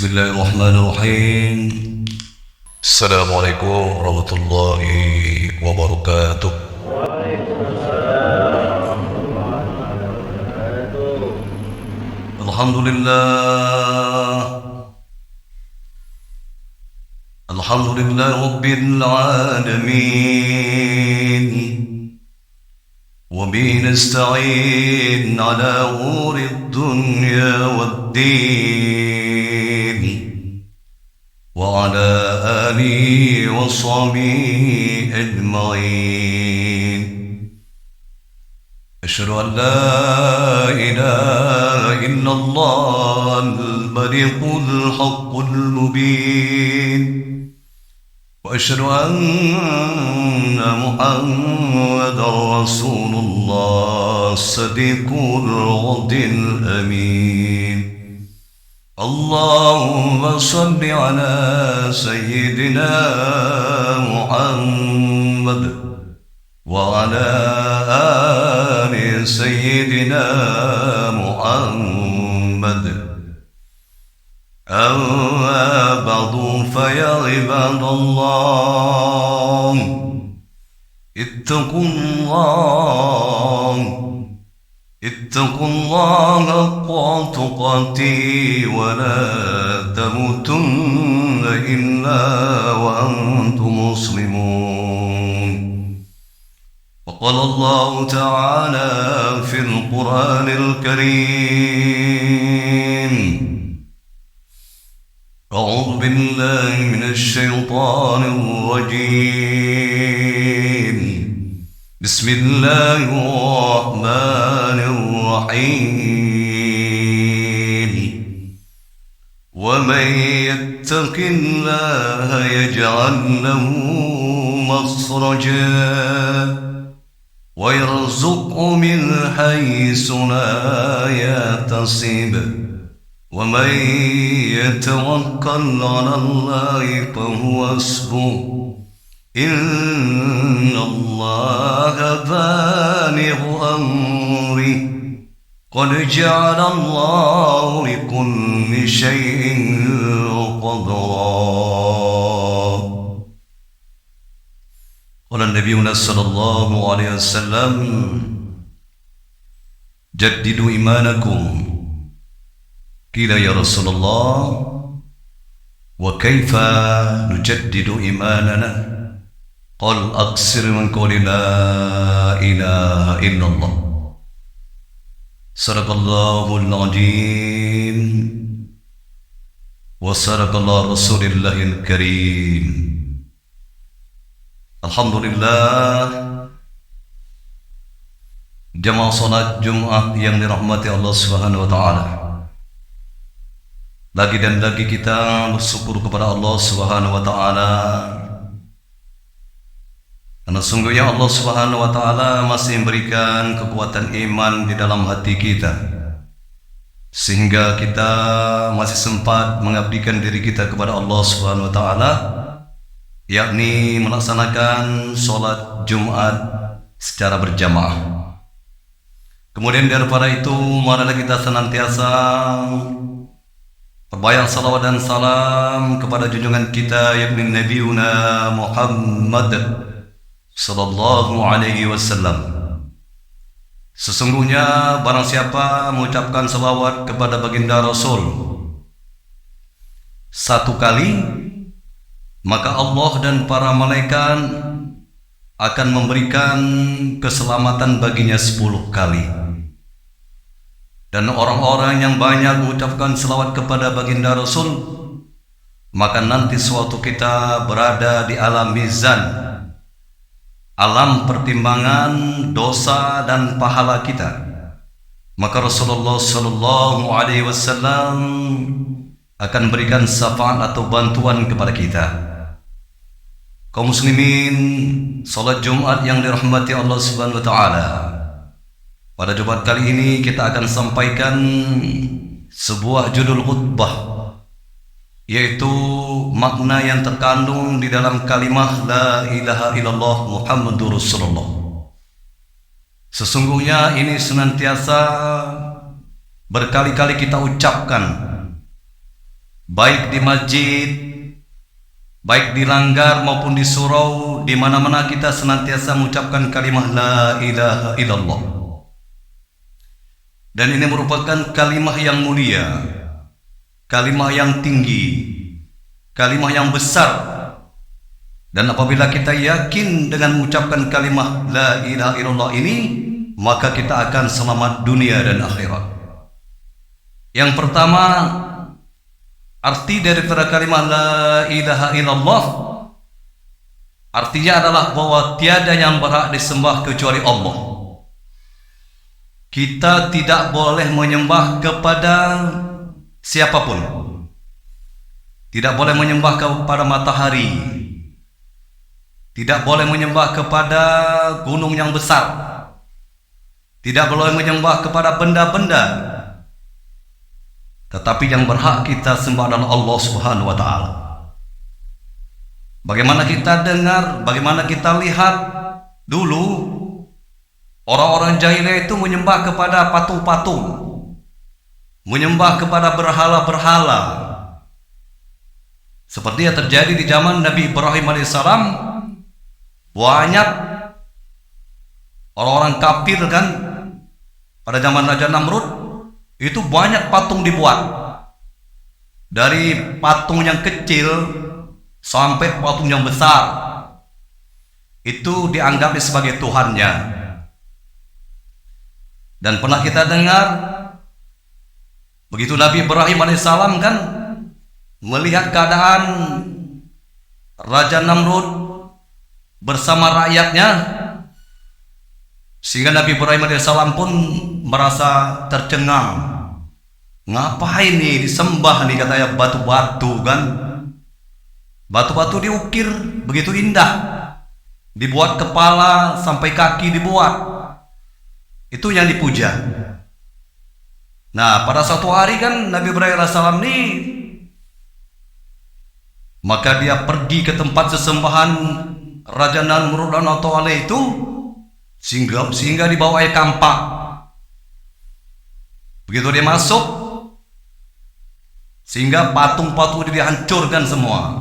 Bismillahirrahmanirrahim. Assalamualaikum warahmatullahi wabarakatuh. Alhamdulillah Rabbil alamin. Wabihi nasta'in ala umuri dunya waddin. Wa ala alihi wa sahbihi ajma'in. Asyhadu an la ilaha illallah al-maliqul haqqul mubin. وأشهد أن محمدًا رسول الله الصديق الوعد الأمين. اللهم صل على سيدنا محمد وعلى آل سيدنا محمد. أما بعد فيا عباد الله اتقوا الله حق تقاته ولا تموتن إلا وأنتم مسلمون. وقال الله تعالى في القرآن الكريم: أعوذ بالله من الشيطان الرجيم. بسم الله الرحمن الرحيم. ومن يتق الله يجعل له مخرجا ويرزقه من حيث لا يحتسب. ومن يتوكل على الله فهو حسبه. إن الله بالغ أمره قد جعل الله لكل شيء قدرا. قال النبي صلى الله عليه وسلم: جددوا إيمانكم. قيل يا رسول الله وكيف نجدد إيماننا؟ قال: أكثر من قول لا إله إلا الله. صدق الله العظيم وصدق الله رسول الله الكريم. Alhamdulillah, jamaah salat Jumat yang dirahmati Allah Subhanahu wa taala. Lagi dan lagi kita bersyukur kepada Allah Subhanahu wa taala, karena sungguhnya Allah Subhanahu wa taala masih memberikan kekuatan iman di dalam hati kita, sehingga kita masih sempat mengabdikan diri kita kepada Allah Subhanahu wa taala, yakni melaksanakan sholat Jumat secara berjamaah. Kemudian daripada itu, marilah kita senantiasa perbayang salawat dan salam kepada junjungan kita yakni Nabiuna Muhammad sallallahu alaihi wasallam. Sesungguhnya barang siapa mengucapkan salawat kepada baginda Rasul satu kali, maka Allah dan para malaikat akan memberikan keselamatan baginya 10 kali. Dan orang-orang yang banyak mengucapkan selawat kepada baginda Rasul, maka nanti suatu kita berada di alam mizan, alam pertimbangan dosa dan pahala kita. Maka Rasulullah sallallahu alaihi wasallam akan berikan syafaat atau bantuan kepada kita. Kaum muslimin, salat Jumat yang dirahmati Allah Subhanahu wa taala. Pada Jumat kali ini kita akan sampaikan sebuah judul khutbah, yaitu makna yang terkandung di dalam kalimah La ilaha illallah Muhammadur Rasulullah. Sesungguhnya ini senantiasa berkali-kali kita ucapkan baik di masjid, baik di langgar maupun di surau, di mana-mana kita senantiasa mengucapkan kalimat la ilaha illallah. Dan ini merupakan kalimat yang mulia, kalimat yang tinggi, kalimat yang besar. Dan apabila kita yakin dengan mengucapkan kalimat la ilaha illallah ini, maka kita akan selamat dunia dan akhirat. Yang pertama, arti daripada kalimat la ilaha illallah artinya adalah bahwa tiada yang berhak disembah kecuali Allah. Kita tidak boleh menyembah kepada siapapun. Tidak boleh menyembah kepada matahari. Tidak boleh menyembah kepada gunung yang besar. Tidak boleh menyembah kepada benda-benda. Tetapi yang berhak kita sembah adalah Allah Subhanahu wa Ta'ala. Bagaimana kita dengar, bagaimana kita lihat dulu, orang-orang jahiliyah itu menyembah kepada patung-patung, menyembah kepada berhala-berhala. Seperti yang terjadi di zaman Nabi Ibrahim alaihissalam, banyak orang-orang kafir kan, pada zaman Raja Namrud, itu banyak patung dibuat, dari patung yang kecil sampai patung yang besar. Itu dianggap sebagai Tuhannya. Dan pernah kita dengar, begitu Nabi Ibrahim alaihissalam kan melihat keadaan Raja Namrud bersama rakyatnya, sehingga Nabi Ibrahim alaihissalam pun merasa tercengang. Ngapain nih disembah nih, katanya batu-batu kan, batu-batu diukir begitu indah, dibuat kepala sampai kaki dibuat, itu yang dipuja. Nah pada suatu hari kan Nabi Ibrahim alaihissalam nih, maka dia pergi ke tempat sesembahan Raja Namrud itu, sehingga dibawa air kampak. Begitu dia masuk, sehingga patung-patung dihancurkan semua.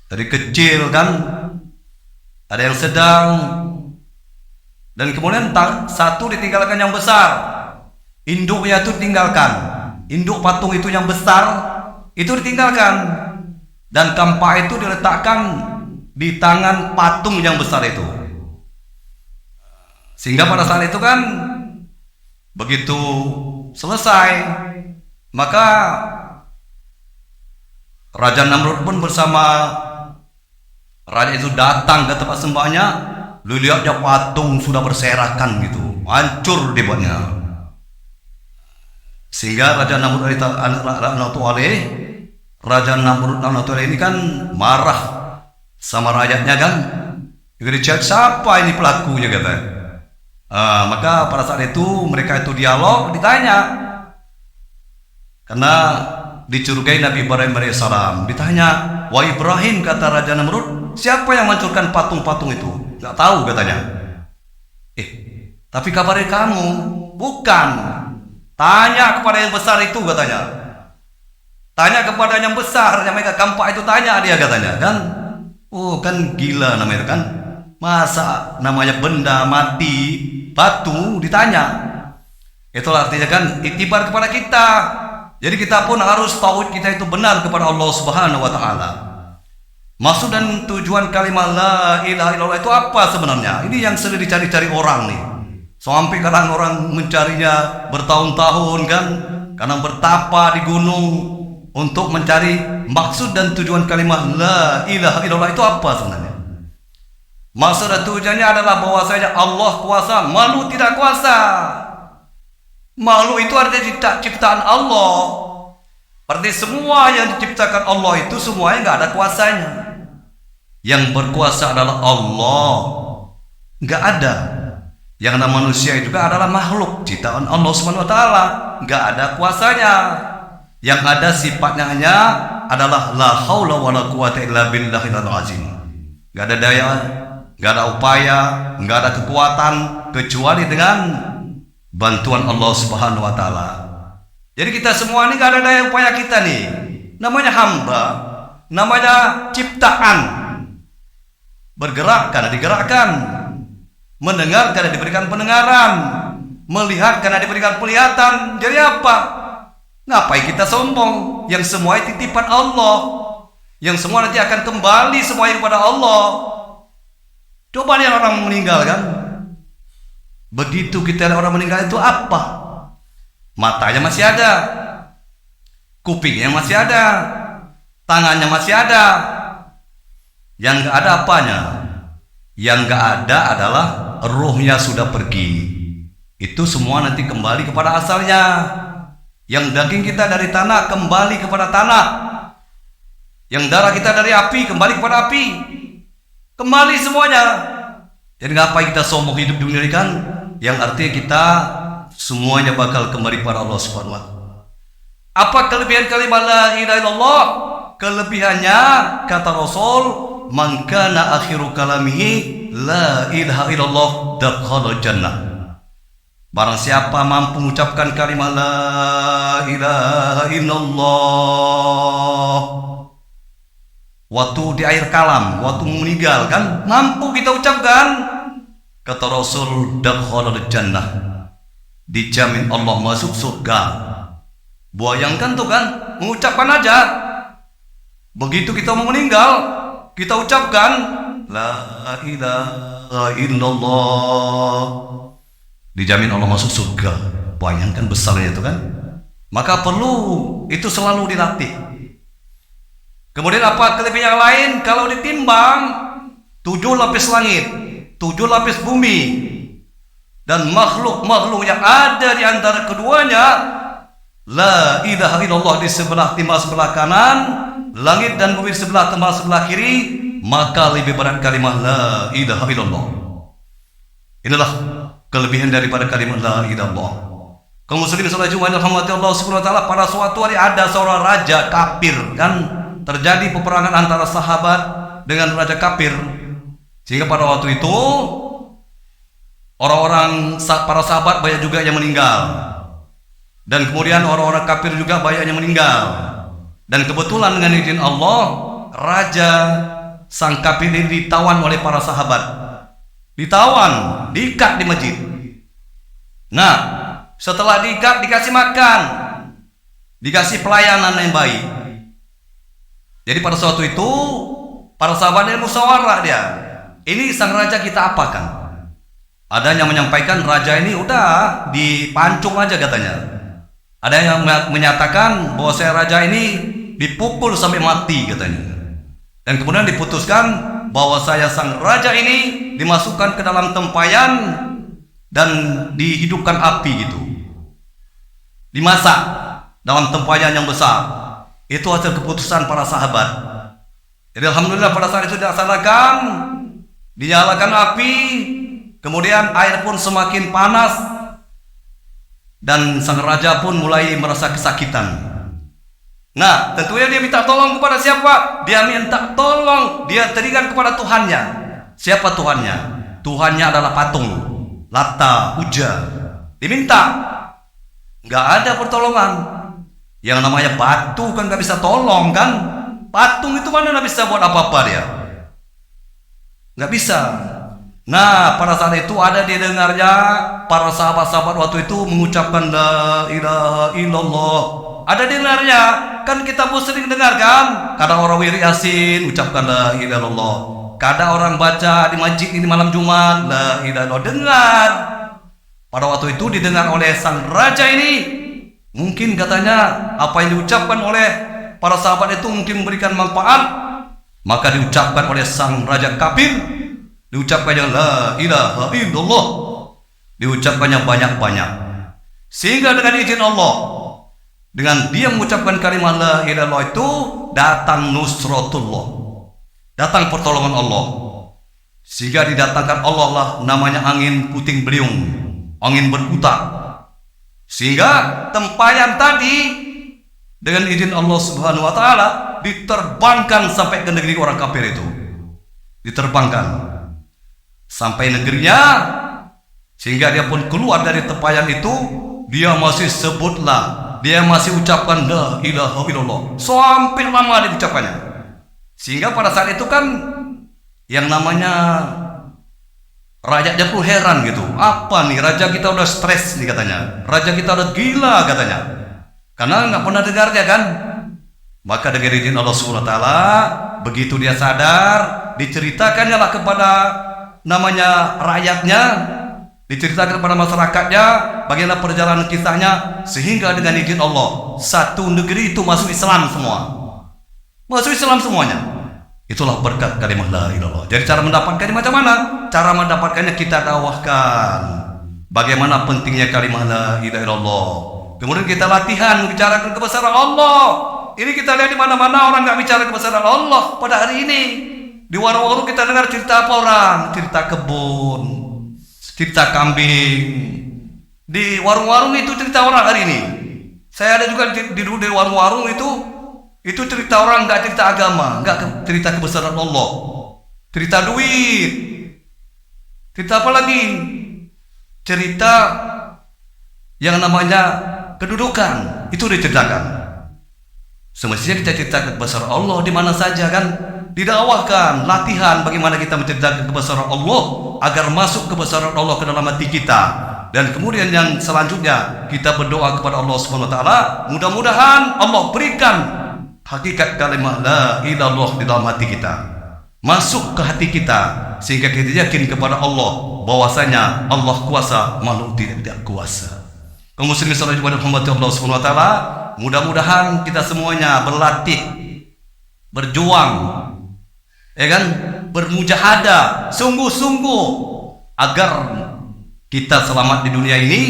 Dari kecil kan, ada yang sedang, dan kemudian satu ditinggalkan yang besar. Induknya itu ditinggalkan, induk patung itu yang besar itu ditinggalkan, dan kampak itu diletakkan di tangan patung yang besar itu. Sehingga pada saat itu kan, begitu selesai, maka Raja Namrud pun bersama raja itu datang ke tempat sembahnya. Lihatnya patung sudah berserakan gitu, hancur dibuatnya. Sehingga Raja Namrud ini kan marah sama rakyatnya kan. Juga dicek siapa ini pelakunya katanya. Maka pada saat itu mereka itu dialog, ditanya, karena dicurigai Nabi Ibrahim alaihissalam. Ditanya, wah Ibrahim, kata Raja Namrud, siapa yang menghancurkan patung-patung itu? Gak tahu katanya. Tapi kabarnya kamu. Bukan, tanya kepada yang besar itu katanya. Tanya kepada yang besar, yang mereka kampak itu, tanya dia katanya kan. Oh kan gila namanya kan. Masa namanya benda mati, batu ditanya. Itulah artinya kan iktibar kepada kita. Jadi kita pun harus tauhid kita itu benar kepada Allah Subhanahu wa Ta'ala. Maksud dan tujuan kalimat la ilaha illallah itu apa sebenarnya? Ini yang sering dicari-cari orang nih. Sampai kadang orang mencarinya bertahun-tahun kan, karena bertapa di gunung untuk mencari maksud dan tujuan kalimat la ilaha illallah itu apa sebenarnya. Maksud dan tujuannya adalah bahwasanya Allah kuasa, makhluk tidak kuasa. Makhluk itu artinya ciptaan Allah. Berarti semua yang diciptakan Allah itu semuanya nggak ada kuasanya. Yang berkuasa adalah Allah. Nggak ada. Yang namanya manusia juga adalah makhluk ciptaan Allah Subhanahu wa Ta'ala. Nggak ada kuasanya. Yang ada sifatnya hanya adalah la haula wala quwata illa billahil azim. Nggak ada daya, nggak ada upaya, nggak ada kekuatan kecuali dengan bantuan Allah Subhanahu wa Ta'ala. Jadi kita semua ini nggak ada daya upaya kita nih. Namanya hamba, namanya ciptaan. Bergerak karena digerakkan, mendengar karena diberikan pendengaran, melihat karena diberikan penglihatan. Jadi apa? Ngapain kita sombong? Yang semua titipan Allah, yang semua nanti akan kembali semuanya kepada Allah. Coba lihat orang meninggal kan. Begitu kita lihat orang meninggal itu apa? Matanya masih ada, kupingnya masih ada, tangannya masih ada. Yang gak ada apanya? Yang gak ada adalah ruhnya sudah pergi. Itu semua nanti kembali kepada asalnya. Yang daging kita dari tanah kembali kepada tanah. Yang darah kita dari api kembali kepada api. Kembali semuanya. Jadi ngapain kita sombong hidup di dunia ini kan? Yang artinya kita semuanya bakal kembali kepada Allah Subhanahu wa taala. Apa kelebihan kalimat la ilaha illallah? Kelebihannya kata Rasul, man kana akhiru kalamihi la ilaha illallah dakhala jannah. Barang siapa mampu mengucapkan kalimat la ilaha illallah waktu di akhir kalam, waktu meninggal kan, mampu kita ucapkan, kata Rasul, dakhala jannah, dijamin Allah masuk surga. Bayangkan tuh kan, mengucapkan aja. Begitu kita mau meninggal, kita ucapkan la ilaha illallah, dijamin Allah masuk surga. Bayangkan besarnya itu kan. Maka perlu itu selalu dilatih. Kemudian apa kelebihan yang lain? Kalau ditimbang 7 lapis langit, 7 lapis bumi, dan makhluk-makhluk yang ada di antara keduanya, la ilaha illallah di sebelah timah sebelah kanan, langit dan bumi sebelah timah sebelah kiri, maka lebih berat kalimat la ilaha illallah. Inilah kelebihan daripada kalimat la ilaha illallah. Kaum muslimin salat Jumat rahmati Allah Subhanahu wa taala, pada suatu hari ada seorang raja kafir kan, terjadi peperangan antara sahabat dengan raja kafir. Sehingga pada waktu itu orang-orang para sahabat banyak juga yang meninggal. Dan kemudian orang-orang kafir juga banyak yang meninggal. Dan kebetulan dengan izin Allah, raja sang kafir ini ditawan oleh para sahabat. Ditawan, diikat di masjid. Nah, setelah diikat dikasih makan, dikasih pelayanan yang baik. Jadi pada suatu itu para sahabat ini musyawarah dia. Ini sang raja kita apakan? Ada yang menyampaikan raja ini udah dipancung aja katanya. Ada yang menyatakan bahwa saya raja ini dipukul sampai mati katanya. Dan kemudian diputuskan bahwa saya sang raja ini dimasukkan ke dalam tempayan dan dihidupkan api gitu. Dimasak dalam tempayan yang besar. Itu hasil keputusan para sahabat. Jadi alhamdulillah pada saat itu dilaksanakan, dinyalakan api, kemudian air pun semakin panas, dan sang raja pun mulai merasa kesakitan. Nah, tentunya dia minta tolong kepada siapa? Dia minta tolong, dia terikat kepada Tuhannya. Siapa Tuhannya? Tuhannya adalah patung, Lata, Uja. Diminta, nggak ada pertolongan. Yang namanya batu kan nggak bisa tolong kan? Patung itu mana nggak bisa buat apa-apa dia? Nggak bisa. Nah, pada saat itu ada didengarnya para sahabat-sahabat waktu itu mengucapkan la ilaha illallah. Ada dengarnya, kan kita pun sering dengar kan? Kadang orang wirid Yasin ucapkan la ilaha illallah. Kadang orang baca di masjid ini malam Jumat la ilaha illallah. Dengar. Pada waktu itu didengar oleh sang raja ini. Mungkin katanya apa yang diucapkan oleh para sahabat itu mungkin memberikan manfaat, maka diucapkan oleh sang raja kafir, diucapkannya la ilaha illallah, diucapkannya banyak-banyak. Sehingga dengan izin Allah, dengan dia mengucapkan kalimat la ilaha illallah itu, datang nusratullah, datang pertolongan Allah. Sehingga didatangkan Allah lah namanya angin puting beliung, angin berputar. Sehingga tempayan tadi dengan izin Allah Subhanahu wa taala diterbangkan sampai ke negeri orang kafir itu. Diterbangkan sampai negerinya, sehingga dia pun keluar dari tempayan itu, dia masih sebutlah dia masih ucapkan la ilaha illallah sampai lama dia ucapkannya. Sehingga pada saat itu kan yang namanya raja dia pun heran gitu. Apa nih, raja kita udah stres nih katanya. Raja kita udah gila katanya. Karena nggak pernah dengar dia kan. Maka dengan izin Allah SWT, begitu dia sadar, diceritakannya lah kepada namanya rakyatnya, diceritakan kepada masyarakatnya bagaimana perjalanan kisahnya, sehingga dengan izin Allah satu negeri itu masuk Islam semua. Masuk Islam semuanya. Itulah berkat kalimat la ilallah. Jadi cara mendapatkannya macam mana? Cara mendapatkannya kita dakwahkan. Bagaimana pentingnya kalimat la ilaha illallah. Kemudian kita latihan membicarakan kebesaran Allah. Ini kita lihat di mana-mana orang nggak bicara kebesaran Allah pada hari ini. Di warung-warung kita dengar cerita apa orang? Cerita kebun, cerita kambing. Di warung-warung itu cerita orang hari ini. Saya ada juga di warung-warung itu cerita orang, nggak cerita agama, nggak cerita kebesaran Allah, cerita duit, cerita apa lagi? Cerita yang namanya kedudukan itu diceritakan. Semestinya kita ceritakan kebesaran Allah di mana saja kan, didakwahkan, latihan bagaimana kita menceritakan kebesaran Allah agar masuk kebesaran Allah ke dalam hati kita. Dan kemudian yang selanjutnya kita berdoa kepada Allah SWT, mudah-mudahan Allah berikan hakikat kalimat la ilallah di dalam hati kita, masuk ke hati kita, sehingga kita yakin kepada Allah bahwasanya Allah kuasa, makhluk tidak kuasa. Kaum muslimin sallallahu alaihi Allah SWT, mudah-mudahan kita semuanya berlatih, berjuang, ya kan, bermujahadah sungguh-sungguh agar kita selamat di dunia ini,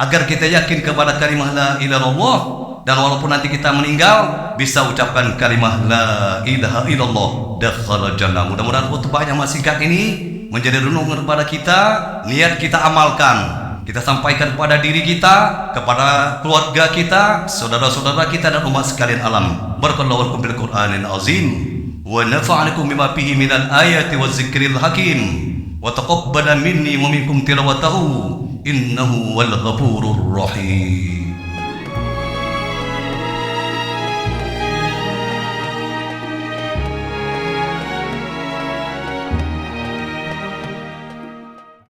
agar kita yakin kepada kalimat la ilaha illallah, dan walaupun nanti kita meninggal bisa ucapkan kalimat la ilaha illallah dakhala jannah. Mudah-mudahan khutbah yang singkat ini menjadi renungan kepada kita, niat kita amalkan, kita sampaikan kepada diri kita, kepada keluarga kita, saudara-saudara kita dan umat sekalian alam. Barakallahu lakum bil Qur'anil azim wa nafa'akum bima fihi minal ayati waz zikril hakim wa taqabbala minni wa minkum tilawatahu innahu wal ghafurur rahim.